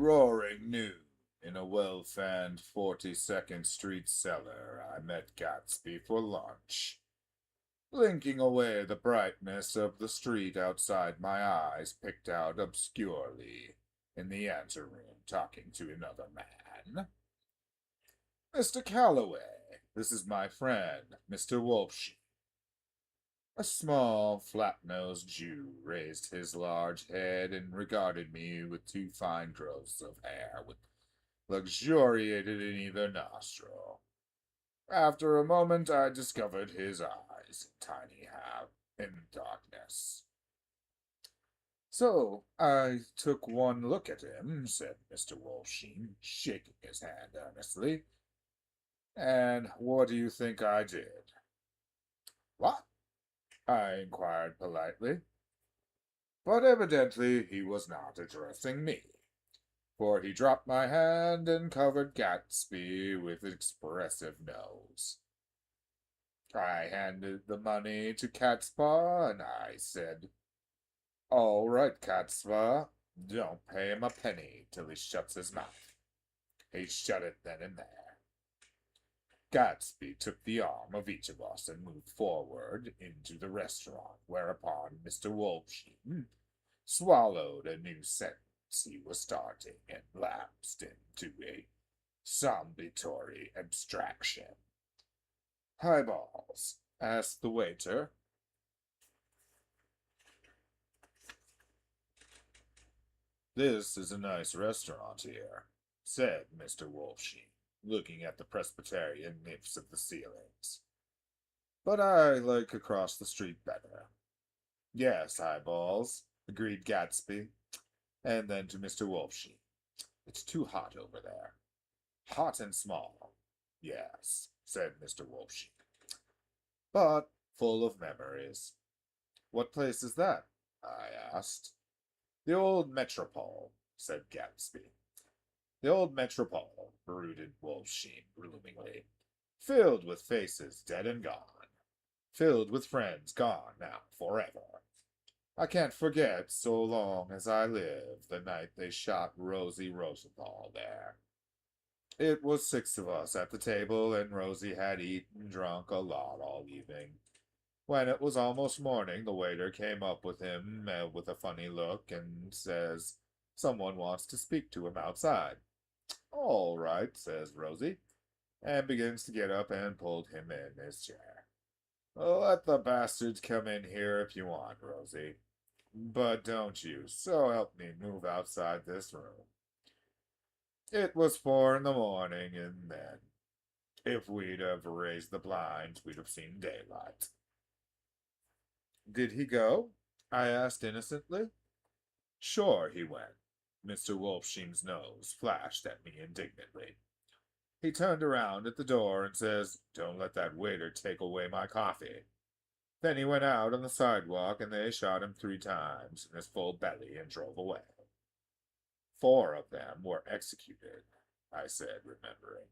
Roaring noon, in a well-fanned 42nd Street cellar, I met Gatsby for lunch. Blinking away the brightness of the street outside my eyes picked out obscurely in the anteroom talking to another man. Mr. Calloway, this is my friend, Mr. Wolfsheep. A small, flat-nosed Jew raised his large head and regarded me with two fine growths of hair which luxuriated in either nostril. After a moment, I discovered his eyes, tiny half in darkness. So, I took one look at him, said Mr. Wolfsheim, shaking his hand earnestly. And what do you think I did? What? I inquired politely. But evidently he was not addressing me, for he dropped my hand and covered Gatsby with expressive nose. I handed the money to Catspaw, and I said, "All right, Catspaw, don't pay him a penny till he shuts his mouth." He shut it then and there. Gatsby took the arm of each of us and moved forward into the restaurant, whereupon Mr. Wolfsheim swallowed a new sentence he was starting and lapsed into a sumbitory abstraction. "Highballs?" asked the waiter. "This is a nice restaurant here," said Mr. Wolfsheim, looking at the Presbyterian nymphs of the ceilings. "But I like across the street better." "Yes, highballs," agreed Gatsby, and then to Mr. Wolfsheim, "It's too hot over there." "Hot and small." "Yes," said Mr. Wolfsheim, "but full of memories." "What place is that?" I asked. "The old Metropole," said Gatsby. "The old Metropole," brooded Wolfsheim gloomingly, "filled with faces dead and gone. Filled with friends gone now forever. I can't forget, so long as I live, the night they shot Rosie Rosenthal there. It was 6 of us at the table, and Rosie had eaten and drunk a lot all evening. When it was almost morning, the waiter came up with him with a funny look and says, 'Someone wants to speak to him outside.' 'All right,' says Rosie, and begins to get up and pulled him in his chair. 'Let the bastards come in here if you want, Rosie. But don't you, so help me, move outside this room.' It was 4 in the morning, and then, if we'd have raised the blinds, we'd have seen daylight." "Did he go?" I asked innocently. "Sure he went." Mr. Wolfsheim's nose flashed at me indignantly. He turned around at the door and says, "Don't let that waiter take away my coffee." Then he went out on the sidewalk, and they shot him 3 times in his full belly and drove away. 4 of them were executed, I said, remembering.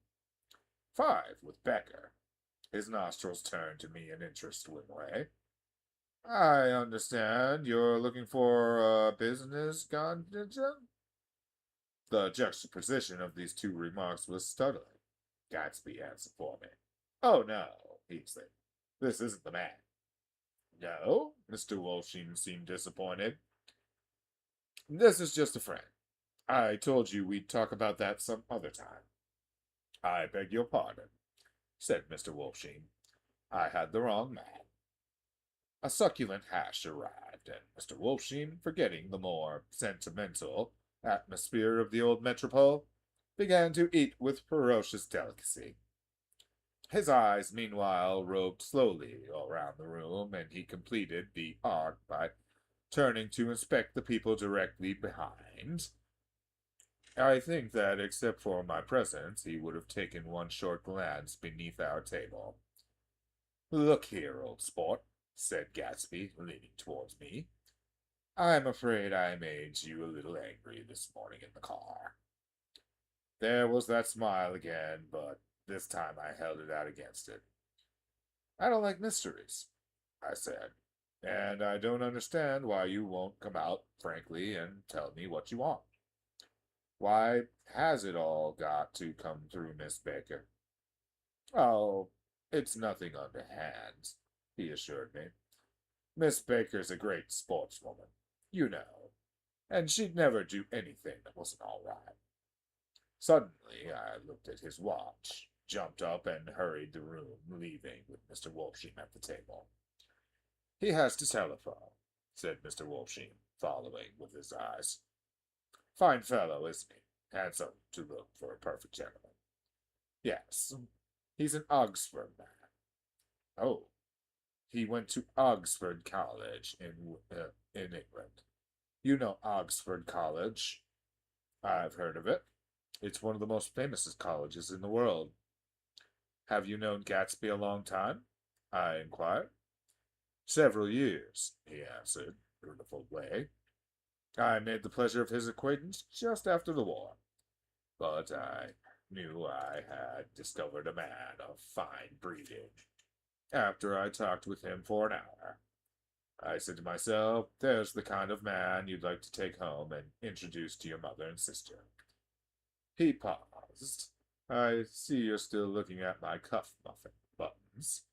5 with Becker. His nostrils turned to me in interested way. "I understand you're looking for a business contingent?" The juxtaposition of these 2 remarks was startling. Gatsby answered for me. "Oh, no," he said. "This isn't the man." "No?" Mr. Wolfsheim seemed disappointed. "This is just a friend. I told you we'd talk about that some other time." "I beg your pardon," said Mr. Wolfsheim. "I had the wrong man." A succulent hash arrived, and Mr. Wolfsheim, forgetting the more sentimental atmosphere of the old metropole, began to eat with ferocious delicacy. His eyes, meanwhile, roved slowly around the room, and he completed the art by turning to inspect the people directly behind. I think that, except for my presence, he would have taken one short glance beneath our table. "Look here, old sport," said Gatsby, leaning towards me. "I'm afraid I made you a little angry this morning in the car." There was that smile again, but this time I held it out against it. "I don't like mysteries," I said, "and I don't understand why you won't come out frankly and tell me what you want." Why has it all got to come through Miss Baker? Oh, it's nothing underhand, he assured me. Miss Baker's a great sportswoman, you know, and she'd never do anything that wasn't all right. Suddenly, I looked at his watch, jumped up, and hurried the room, leaving with Mr. Wolfsheim at the table. He has to telephone, said Mr. Wolfsheim, following with his eyes. Fine fellow, isn't he? Handsome to look for a perfect gentleman. Yes, he's an Oxford man. Oh, he went to Oxford College in England. You know Oxford College. I've heard of it. It's one of the most famous colleges in the world. Have you known Gatsby a long time? I inquired. Several years, he answered, in a full way. I made the pleasure of his acquaintance just after the war, but I knew I had discovered a man of fine breeding. After I talked with him for an hour, I said to myself, there's the kind of man you'd like to take home and introduce to your mother and sister. He paused. I see you're still looking at my cuff muffin buttons.